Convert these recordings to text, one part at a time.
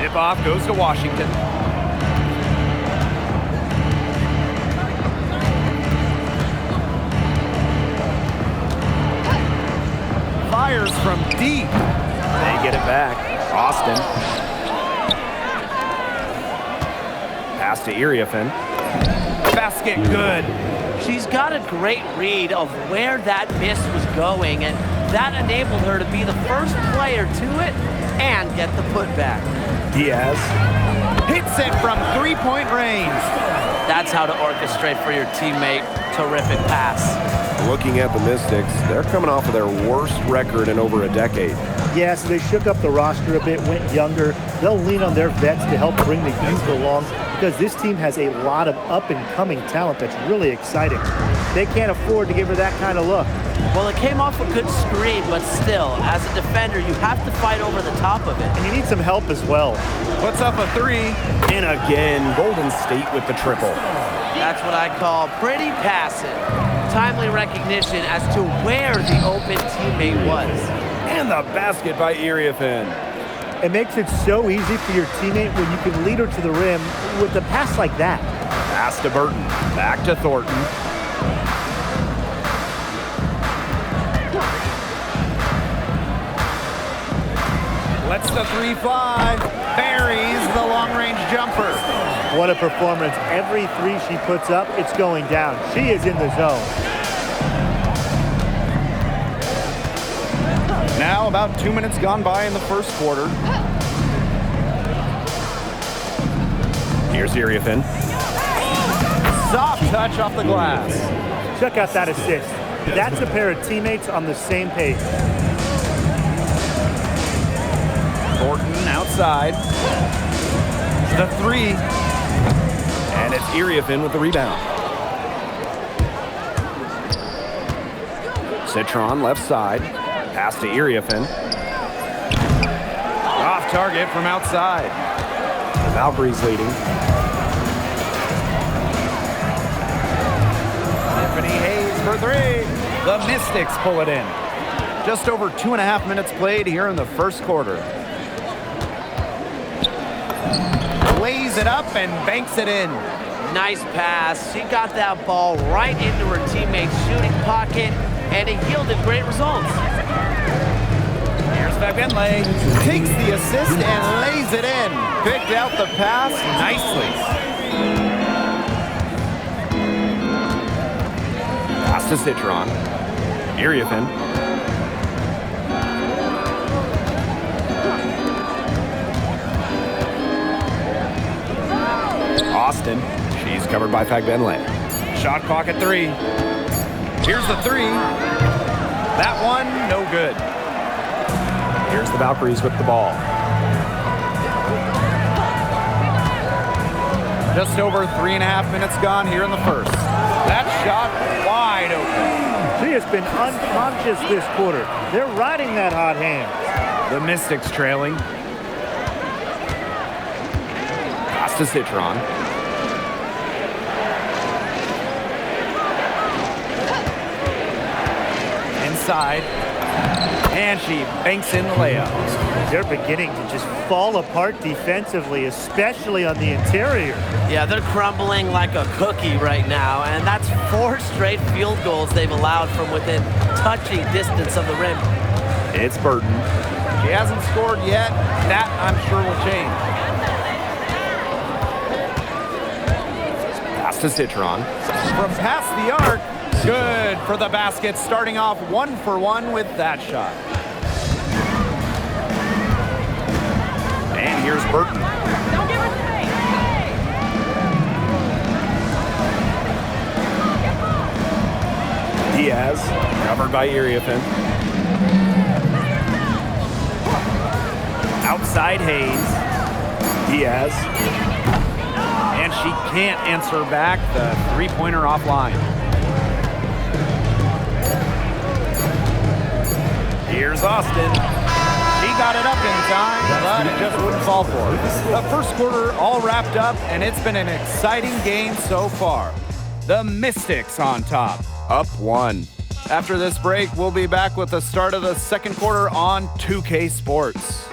Tip-off goes to Washington. Fires from deep. They get it back. Austin. Pass to Iriafen. Basket good. She's got a great read of where that miss was going, and that enabled her to be the first player to it and get the putback. Diaz hits it from three-point range. That's how to orchestrate for your teammate. Terrific pass. Looking at the Mystics, they're coming off of their worst record in over a decade. Yeah, so they shook up the roster a bit, went younger. They'll lean on their vets to help bring the youth along because this team has a lot of up-and-coming talent that's really exciting. They can't afford to give her that kind of look. Well, it came off a good screen, but still, as a defender, you have to fight over the top of it. And you need some help as well. Puts up a three. And again, Golden State with the triple. That's what I call pretty passive. Timely recognition as to where the open teammate was. And the basket by Iriafen. It makes it so easy for your teammate when you can lead her to the rim with a pass like that. Pass to Burton. Back to Thornton. Lets the three fly. Buries the long-range jumper. What a performance. Every three she puts up, it's going down. She is in the zone. Now about 2 minutes gone by in the first quarter. Here's Iriafen. Soft touch off the glass. Check out that assist. That's a pair of teammates on the same page. Thornton outside. The three. And it's Iriafen with the rebound. Citron left side. Pass to Iriafen. Off target from outside. The Valkyries leading. Tiffany Hayes for three. The Mystics pull it in. Just over 2.5 minutes played here in the first quarter. Lays it up and banks it in. Nice pass. She got that ball right into her teammate's shooting pocket, and it yielded great results. Here's Fagbenle. Takes the assist and lays it in. Picked out the pass nicely. Pass to Citron. Iriafen. Austin. She's covered by Fagbenle. Shot clock at three. Here's the three. That one, no good. Here's the Valkyries with the ball. Just over 3.5 minutes gone here in the first. That shot wide open. She has been unconscious this quarter. They're riding that hot hand. The Mystics trailing. Pass to Citron. Inside. And she banks in the layup. They're beginning to just fall apart defensively, especially on the interior. Yeah, they're crumbling like a cookie right now, and that's 4 straight field goals they've allowed from within touching distance of the rim. It's Burton. She hasn't scored yet. That, I'm sure, will change. Pass to Citron. From past the arc, good for the basket, starting off 1 for 1 with that shot. And here's Burton. Don't give her space. Diaz, covered by Iriafen. Outside Hayes. Diaz. And she can't answer back the three-pointer offline. Here's Austin. He got it up in time, but it just wouldn't fall for her. The first quarter all wrapped up, and it's been an exciting game so far. The Mystics on top, up 1. After this break, we'll be back with the start of the second quarter on 2K Sports.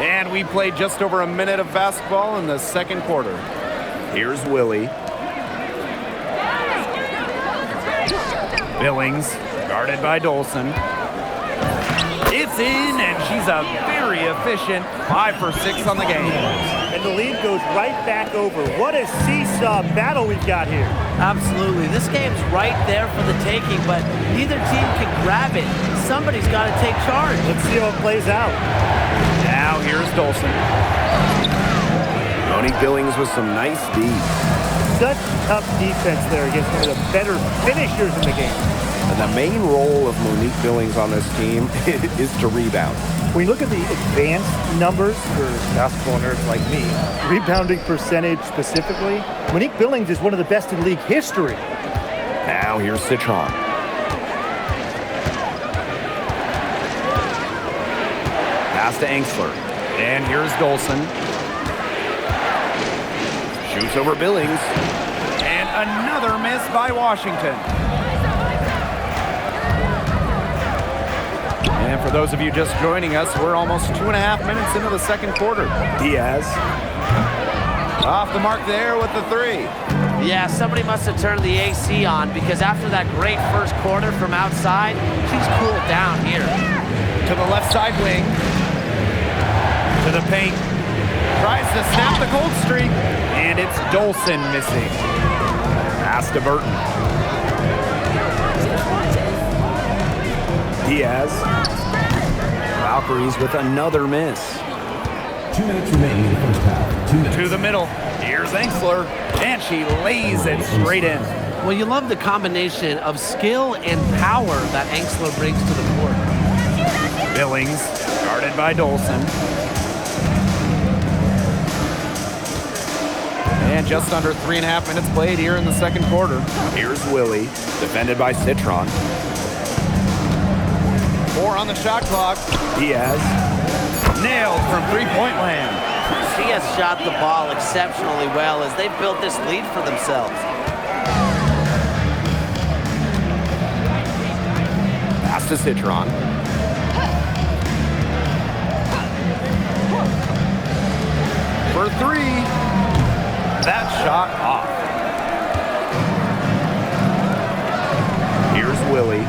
And we played just over a minute of basketball in the second quarter. Here's Willie. Billings, guarded by Dolson. It's in, and she's a very efficient 5 for 6 on the game. And the lead goes right back over. What a seesaw battle we've got here. Absolutely. This game's right there for the taking, but neither team can grab it. Somebody's got to take charge. Let's see how it plays out. Now here's Dolson. Monique Billings with some nice D. Such tough defense there against one of the better finishers in the game. And the main role of Monique Billings on this team is to rebound. When you look at the advanced numbers for basketball nerds like me, rebounding percentage specifically, Monique Billings is one of the best in league history. Now here's Citron. Pass to Angsler. And here's Dolson. Shoots over Billings. And another miss by Washington. And for those of you just joining us, we're almost 2.5 minutes into the second quarter. Diaz. Off the mark there with the 3. Yeah, somebody must have turned the AC on because after that great first quarter from outside, she's cooled down here. To the left side wing. To the paint. Tries to snap the cold streak. And it's Dolson missing. Pass to Burton. Diaz. Valkyries with another miss. 2 minutes remaining in the first half. 2 minutes. To the middle. Here's Angsler. And she lays it straight in. Well, you love the combination of skill and power that Angsler brings to the court. Billings, guarded by Dolson. And just under 3.5 minutes played here in the second quarter. Here's Willie, defended by Citron. 4 on the shot clock. Diaz. Nailed from three-point land. She has shot the ball exceptionally well as they've built this lead for themselves. Pass to Citron. For 3. That shot off. Here's Willie.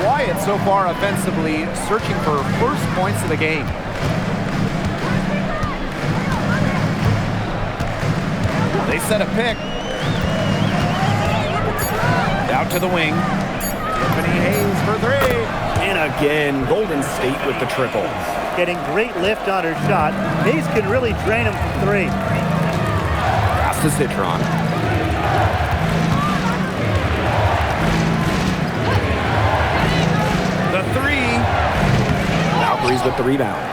Quiet so far offensively, searching for first points of the game. They set a pick. Out to the wing. Tiffany Hayes for 3. And again, Golden State with the triple. Getting great lift on her shot. Hayes can really drain him from 3. Pass to Citron. The 3. Valkyries with the rebound.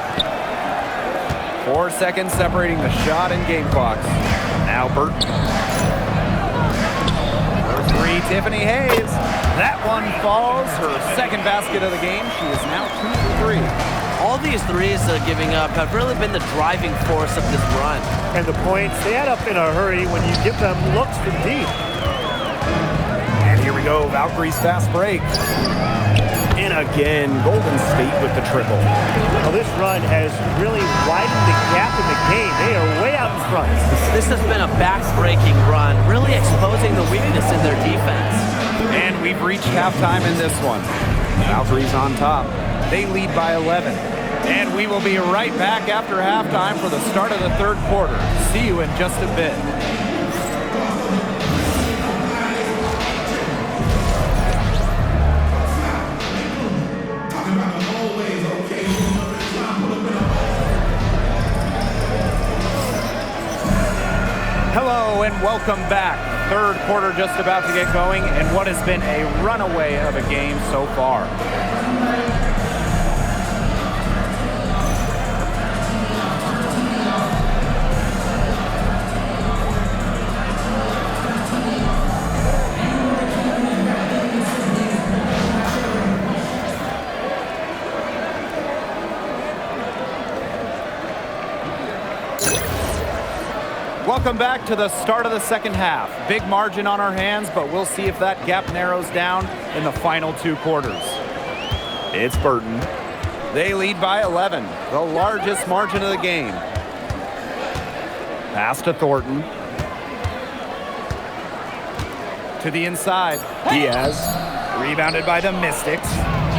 4 seconds separating the shot and game clocks. Now Burton. For 3, Tiffany Hayes. That one falls. Her second basket of the game. She is now 2 for 3. All these threes they're giving up have really been the driving force of this run. And the points, they add up in a hurry when you give them looks from deep. And here we go, Valkyrie's fast break. And again, Golden State with the triple. Well, this run has really widened the gap in the game. They are way out in front. This has been a back-breaking run, really exposing the weakness in their defense. And we've reached halftime in this one. Valkyries on top. They lead by 11. And we will be right back after halftime for the start of the third quarter. See you in just a bit. Hello and welcome back. Third quarter just about to get going in what has been a runaway of a game so far. Welcome back to the start of the second half. Big margin on our hands, but we'll see if that gap narrows down in the final 2 quarters. It's Burton. They lead by 11, the largest margin of the game. Pass to Thornton. To the inside. Diaz. Rebounded by the Mystics.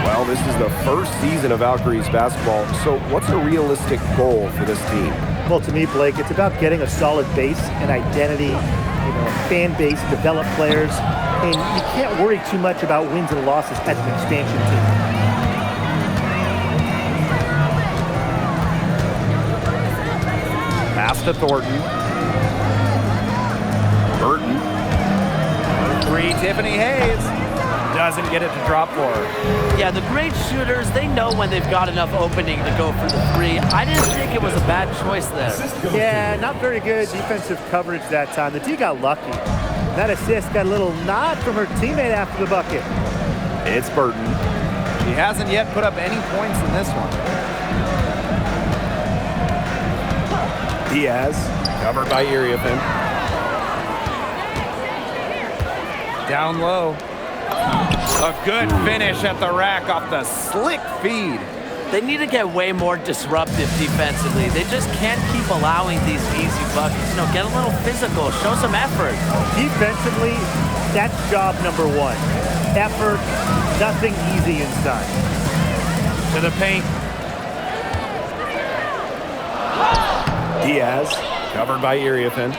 Well, this is the first season of Valkyries basketball, so what's a realistic goal for this team? Well, to me, Blake, it's about getting a solid base, an identity, a fan base, develop players, and you can't worry too much about wins and losses as an expansion team. Pass to Thornton. Burton. 3, Tiffany Hayes. Doesn't get it to drop for her. Yeah, the great shooters, they know when they've got enough opening to go for the 3. I didn't think it was a bad choice there. Yeah, not very good defensive coverage that time. The D got lucky. That assist got a little nod from her teammate after the bucket. It's Burton. She hasn't yet put up any points in this one. Diaz, covered by Iriafen. Down low. A good finish at the rack off the slick feed. They need to get way more disruptive defensively. They just can't keep allowing these easy buckets. Get a little physical, show some effort. Defensively, that's job number 1. Effort, nothing easy inside. To the paint. Diaz, covered by Iriafen.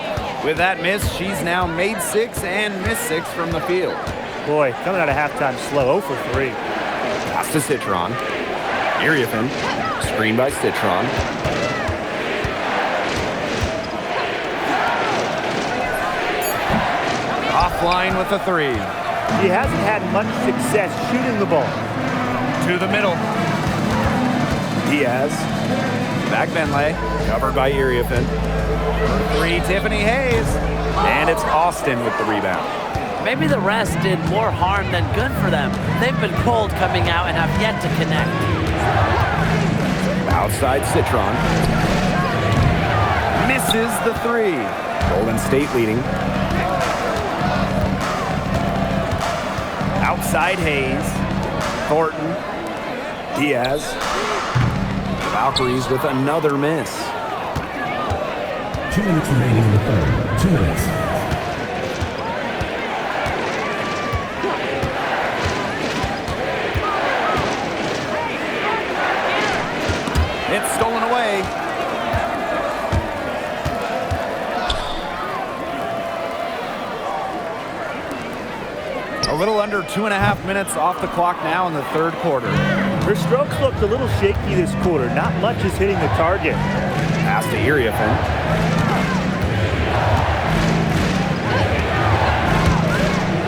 With that miss, she's now made 6 and missed 6 from the field. Boy, coming out of halftime slow, 0 for 3. Pass to Citron. Iriafen, screen by Citron. Offline with the 3. He hasn't had much success shooting the ball. To the middle. Diaz, Back Benlay. covered by Iriafen. 3, Tiffany Hayes. And it's Austin with the rebound. Maybe the rest did more harm than good for them. They've been cold coming out and have yet to connect. Outside Citron. Misses the 3. Golden State leading. Outside Hayes. Thornton. Diaz. Valkyries with another miss. 2 minutes remaining in the third. 2 minutes. It's stolen away. A little under 2.5 minutes off the clock now in the 3rd quarter. Her strokes looked a little shaky this quarter. Not much is hitting the target. Pass to Iriafen.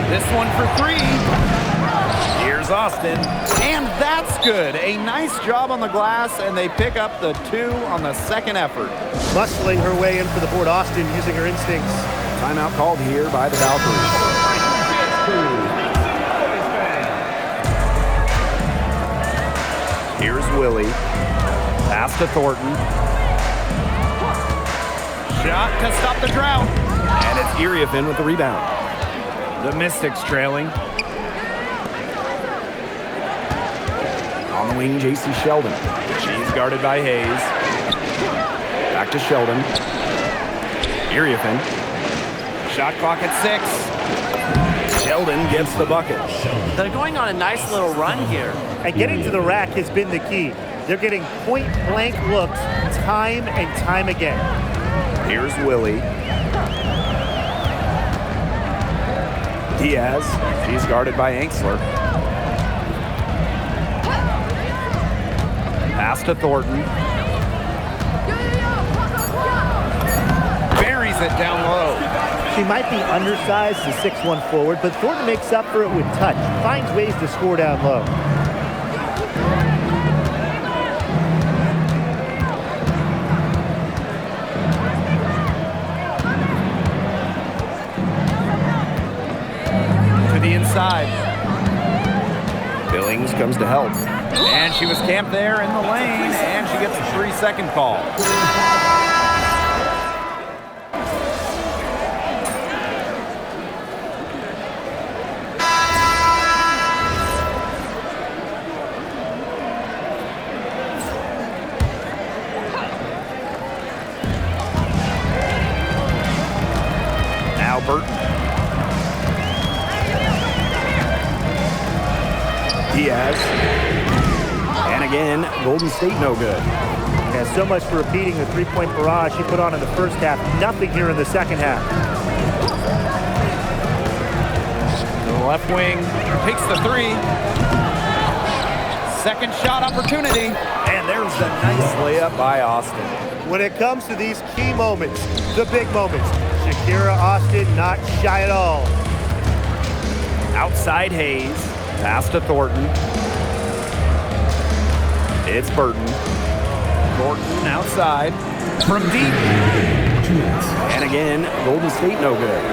This one for 3. Here's Austin. And that's good. A nice job on the glass, and they pick up the 2 on the 2nd effort. Muscling her way in for the board. Austin using her instincts. Timeout called here by the Valkyries. Here's Willie. Pass to Thornton. Shot to stop the drought. And it's Iriafen with the rebound. The Mystics trailing. On the wing, J.C. Sheldon. She's guarded by Hayes. Back to Sheldon. Iriafen. Shot clock at 6. Sheldon gets the bucket. They're going on a nice little run here. And getting to the rack has been the key. They're getting point-blank looks time and time again. Here's Willie. Diaz. She's guarded by Anxler. Pass to Thornton. Buries it down low. She might be undersized as a 6'1 forward, but Thornton makes up for it with touch. Finds ways to score down low. To the inside. Billings comes to help. And she was camped there in the lane, and she gets a 3-second call. Burton. Diaz. And again, Golden State no good. Yeah, so much for repeating the three-point barrage he put on in the first half. Nothing here in the second half. The left wing takes the three. Second shot opportunity. And there's the nice layup by Austin. When it comes to these key moments, the big moments, Shakira Austin not shy at all. Outside Hayes. Pass to Thornton. It's Burton. Thornton outside. From deep. And again, Golden State no good.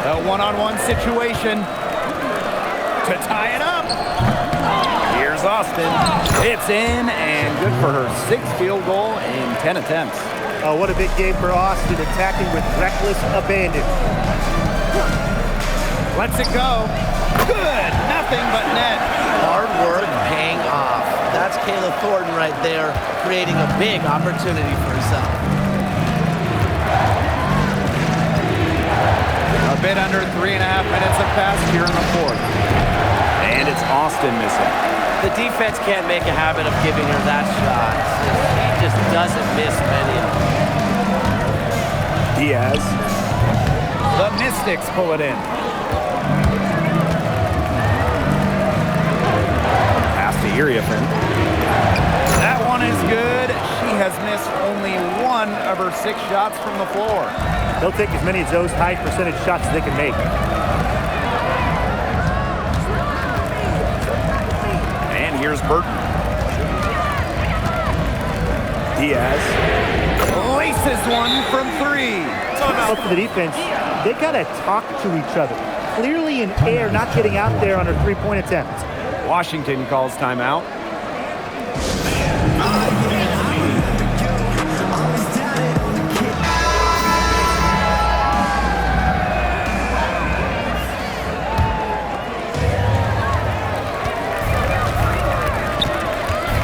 A one-on-one situation to tie it up. Here's Austin. It's in and good for her 6th field goal in 10 attempts. Oh, what a big game for Austin, attacking with reckless abandon. Lets it go. Good. Nothing but net. Hard work paying off. That's Kayla Thornton right there, creating a big opportunity for herself. A bit under 3.5 minutes have passed here in the fourth. And it's Austin missing. The defense can't make a habit of giving her that shot. She just doesn't miss many of them. Diaz. The Mystics pull it in. Pass to Iriafen. That one is good. She has missed only 1 of her 6 shots from the floor. They'll take as many of those high percentage shots as they can make. And here's Burton. Diaz. Laces one from 3. Up to the defense, they gotta talk to each other. Clearly in air, not getting out there on her three-point attempt. Washington calls timeout.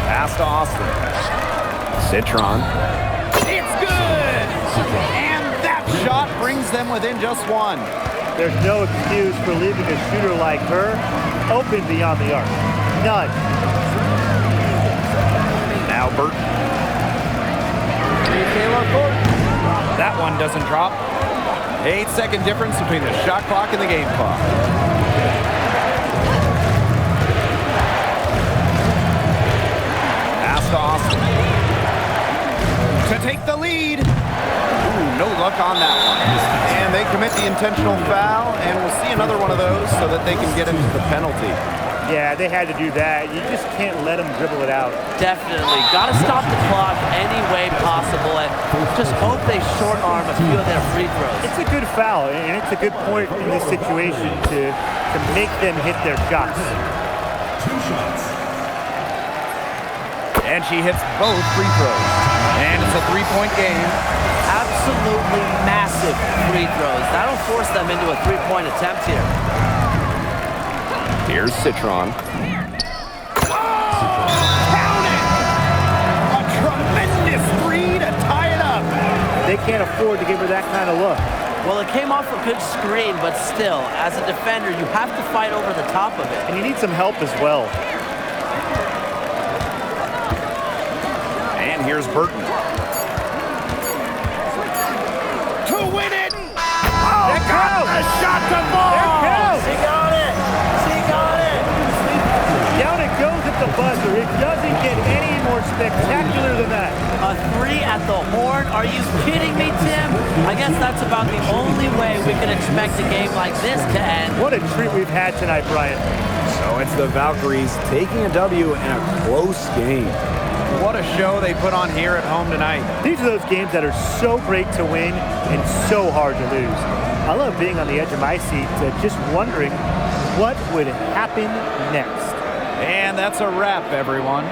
Pass to Austin. Citron. It's good! And that shot brings them within just 1. There's no excuse for leaving a shooter like her open beyond the arc. None. Now Burton. Kayla Thornton. That one doesn't drop. 8-second difference between the shot clock and the game clock. Pass to Austin. To take the lead. Ooh, no luck on that one. And they commit the intentional foul, and we'll see another one of those so that they can get into the penalty. Yeah, they had to do that. You just can't let them dribble it out. Definitely. Got to stop the clock any way possible and just hope they short arm a few of their free throws. It's a good foul, and it's a good point in this situation to make them hit their shots. 2 shots. And she hits both free throws. And it's a 3-point game. Absolutely massive free throws. That'll force them into a 3-point attempt here. Here's Citron. Count it! A tremendous 3 to tie it up. They can't afford to give her that kind of look. Well, it came off a good screen, but still, as a defender, you have to fight over the top of it. And you need some help as well. And here's Burton. To win it! Oh, There goes! a shot to fall! There it goes! She got it! She got it! Down it goes at the buzzer. It doesn't get any more spectacular than that. A 3 at the horn? Are you kidding me, Tim? I guess that's about the only way we can expect a game like this to end. What a treat we've had tonight, Brian. So it's the Valkyries taking a W in a close game. What a show they put on here at home tonight. These are those games that are so great to win and so hard to lose. I love being on the edge of my seat, just wondering what would happen next. And that's a wrap, everyone.